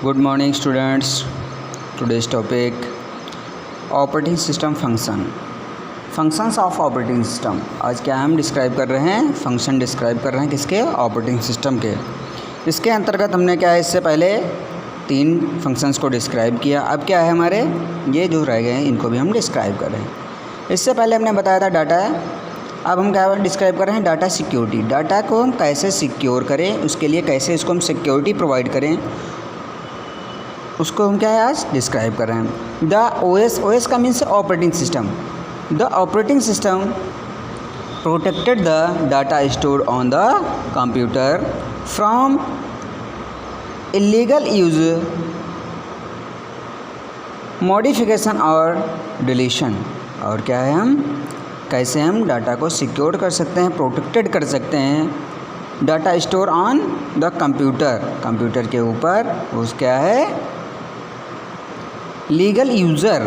Good morning students. Today's topic operating system function, functions of operating system. आज क्या हम describe कर रहे हैं, फंक्शन डिस्क्राइब कर रहे हैं किसके, ऑपरेटिंग सिस्टम के। इसके अंतर्गत हमने क्या है, इससे पहले 3 फंक्शंस को डिस्क्राइब किया। अब क्या है, हमारे ये जो रह गए हैं इनको भी हम डिस्क्राइब कर रहे हैं। इससे पहले हमने बताया था डाटा है, अब हम क्या डिस्क्राइब कर रहे हैं, डाटा सिक्योरिटी। डाटा को हम कैसे सिक्योर करें, उसके लिए कैसे इसको हम सिक्योरिटी प्रोवाइड करें, उसको हम क्या है आज डिस्क्राइब कर रहे हैं। द ओएस का means operating system. The operating system protected the data stored on the computer from illegal use, modification और डिलीशन। और क्या है, हम कैसे हम डाटा को सिक्योर कर सकते हैं, प्रोटेक्टेड कर सकते हैं। Data store on the computer, computer के ऊपर उस क्या है legal user,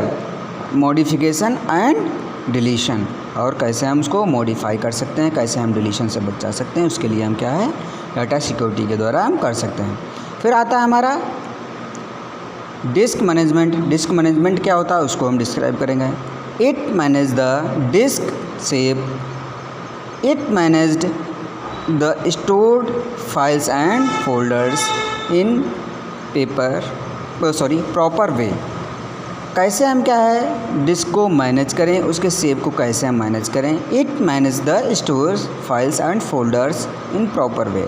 modification and deletion. और कैसे हम उसको मॉडिफाई कर सकते हैं, कैसे हम डिलीशन से बचा सकते हैं, उसके लिए हम क्या है डाटा सिक्योरिटी के द्वारा हम कर सकते हैं। फिर आता है हमारा डिस्क मैनेजमेंट। डिस्क मैनेजमेंट क्या होता है उसको हम डिस्क्राइब करेंगे। It manage the disk shape, it managed the stored files and folders in proper way. कैसे हम क्या है डिस्क को मैनेज करें, उसके शेप को कैसे हम मैनेज करें। It manage the stores files and folders in proper वे।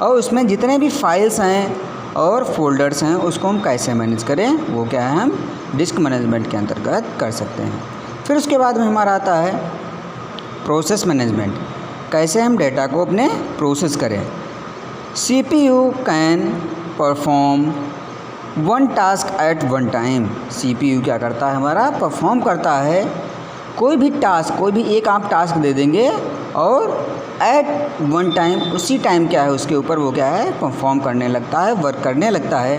और उसमें जितने भी फाइल्स हैं और फोल्डर्स हैं उसको हम कैसे मैनेज करें, वो क्या है हम डिस्क मैनेजमेंट के अंतर्गत कर सकते हैं। फिर उसके बाद में हमारा आता है प्रोसेस मैनेजमेंट। कैसे हम डेटा को अपने प्रोसेस करें। CPU can perform 1 task at 1 time. CPU क्या करता है, हमारा परफॉर्म करता है कोई भी टास्क, कोई भी एक आप टास्क दे देंगे और एट 1 टाइम, उसी टाइम क्या है उसके ऊपर वो क्या है परफॉर्म करने लगता है, वर्क करने लगता है।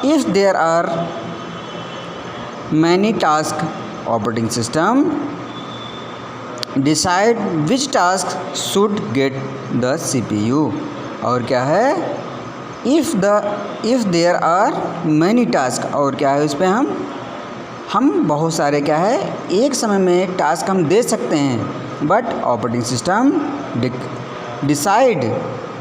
If there are many task, operating system decide which task should get the CPU। और क्या है if there are many task, और क्या है उस पर हम बहुत सारे क्या है एक समय में टास्क हम दे सकते हैं, but operating system decide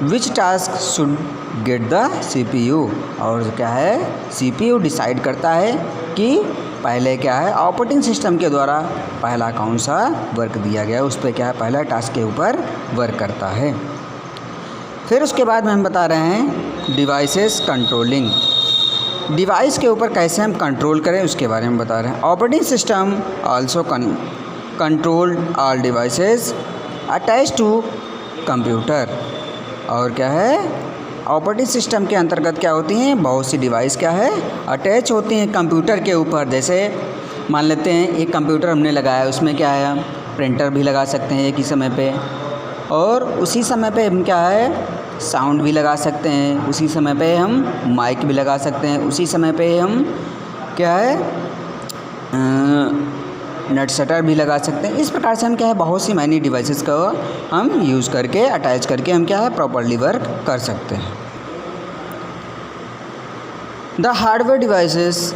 which task should get the CPU। और क्या है CPU डिसाइड करता है कि पहले क्या है ऑपरेटिंग सिस्टम के द्वारा पहला कौन सा वर्क दिया गया, उस पर क्या है पहला टास्क के ऊपर वर्क करता है। फिर उसके बाद में हम बता रहे हैं डिवाइसेस कंट्रोलिंग। डिवाइस के ऊपर कैसे हम कंट्रोल करें उसके बारे में बता रहे हैं। Operating system also control all devices attach to computer. और क्या है ऑपरेटिंग सिस्टम के अंतर्गत क्या होती हैं, बहुत सी डिवाइस क्या है अटैच होती हैं कंप्यूटर के ऊपर। जैसे मान लेते हैं एक कंप्यूटर हमने लगाया, उसमें क्या है हम प्रिंटर भी लगा सकते हैं एक ही समय पे, और उसी समय पे हम क्या है साउंड भी लगा सकते हैं, उसी समय पे हम माइक भी लगा सकते हैं, उसी समय पे हम क्या है नेट शटर भी लगा सकते हैं। इस प्रकार से हम क्या है बहुत सी मैनी डिवाइसेस को हम यूज़ करके अटैच करके हम क्या है प्रॉपरली वर्क कर सकते हैं। The hardware devices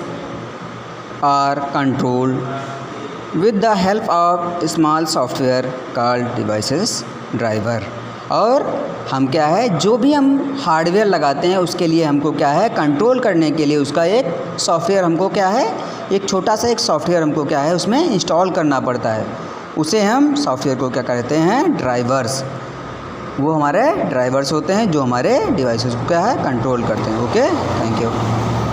are controlled with the help of small software called devices driver. और हम क्या है जो भी हम हार्डवेयर लगाते हैं उसके लिए हमको क्या है कंट्रोल करने के लिए उसका एक सॉफ्टवेयर हमको क्या है एक छोटा सा एक सॉफ्टवेयर हमको क्या है उसमें इंस्टॉल करना पड़ता है। उसे हम सॉफ्टवेयर को क्या कहते हैं ड्राइवर्स। वो हमारे ड्राइवर्स होते हैं जो हमारे डिवाइसेस को क्या है कंट्रोल करते हैं। Okay, thank you.